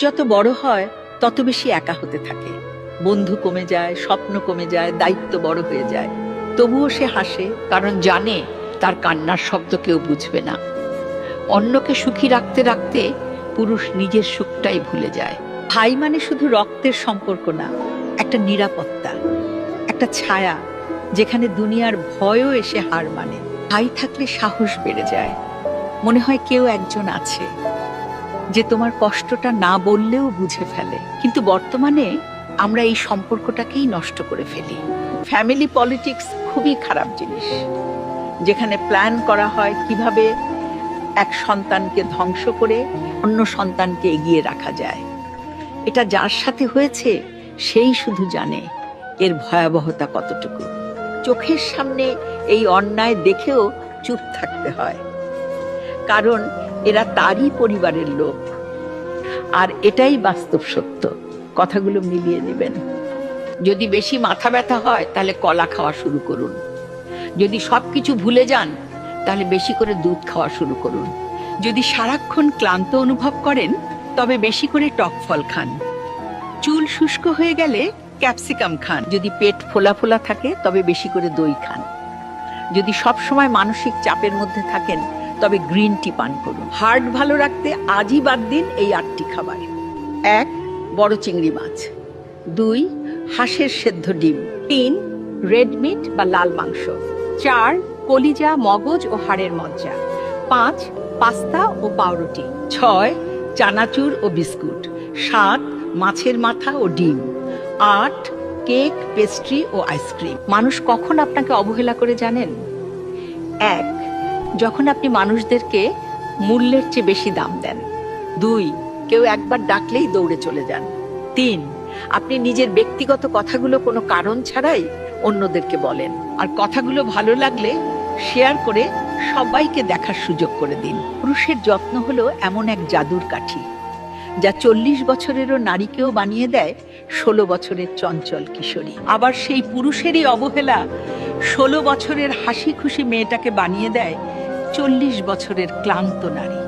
যত বড় হয় তত বেশি একা হতে থাকে। বন্ধু কমে যায়, স্বপ্ন কমে যায়, দায়িত্ব বড় হয়ে যায়। তবুও সে হাসে, কারণ জানে তার কান্নার শব্দ কেউ বুঝবে না। অন্যকে সুখী রাখতে রাখতে পুরুষ নিজের সুখটাই ভুলে যায়। ভাই মানে শুধু রক্তের সম্পর্ক না, একটা নিরাপত্তা, একটা ছায়া যেখানে দুনিয়ার ভয়ও এসে হার মানে। ভাই থাকলে সাহস বেড়ে যায়, মনে হয় কেউ একজন আছে যে তোমার কষ্টটা না বললেও বুঝে ফেলে। কিন্তু বর্তমানে আমরা এই সম্পর্কটাকেই নষ্ট করে ফেলি। ফ্যামিলি পলিটিক্স খুবই খারাপ জিনিস, যেখানে প্ল্যান করা হয় কিভাবে এক সন্তানকে ধ্বংস করে অন্য সন্তানকে এগিয়ে রাখা যায়। এটা যার সাথে হয়েছে সেই শুধু জানে এর ভয়াবহতা কতটুকু। চোখের সামনে এই অন্যায় দেখেও চুপ থাকতে হয়, কারণ এরা তারই পরিবারের লোক। আর এটাই বাস্তব সত্য। কথাগুলো মিলিয়ে নেবেন। যদি বেশি মাথা ব্যথা হয় তাহলে কলা খাওয়া শুরু করুন। যদি সবকিছু ভুলে যান তাহলে বেশি করে দুধ খাওয়া শুরু করুন। যদি সারাক্ষণ ক্লান্ত অনুভব করেন তবে বেশি করে টক ফল খান। চুল শুষ্ক হয়ে গেলে ক্যাপসিকাম খান। যদি পেট ফোলা ফোলা থাকে তবে বেশি করে দই খান। যদি সব সময় মানসিক চাপের মধ্যে থাকেন তবে গ্রিন টি পান করুন। হার্ট ভালো রাখতে আজই বাদ দিন এই 8টি খাবার। 1. বড় চিংড়ি মাছ। 2. হাঁসের সেদ্ধ ডিম। 3. রেড মিট বা লাল মাংস। 4. কলিজা, মগজ ও হাড়ের মজ্জা। 5. পাস্তা ও পাউরুটি। 6. চানাচুর ও বিস্কুট। 7. মাছের মাথা ও ডিম। 8. কেক, পেস্ট্রি ও আইসক্রিম। মানুষ কখন আপনাকে অবহেলা করে জানেন? 1. যখন আপনি মানুষদেরকে মূল্যের চেয়ে বেশি দাম দেন। 2. কেউ একবার ডাকলেই দৌড়ে চলে যান। 3. আপনি নিজের ব্যক্তিগত কথাগুলো কোনো কারণ ছাড়াই অন্যদেরকে বলেন। আর কথাগুলো ভালো লাগলে শেয়ার করে সবাইকে দেখার সুযোগ করে দিন। পুরুষের যত্ন হলো এমন এক জাদুর কাঠি যা 40 বছরেরও নারীকেও বানিয়ে দেয় 16 বছরের চঞ্চল কিশোরী। আবার সেই পুরুষেরই অবহেলা 16 বছরের হাসি খুশি মেয়েটাকে বানিয়ে দেয় 40 বছরের ক্লান্ত নারী।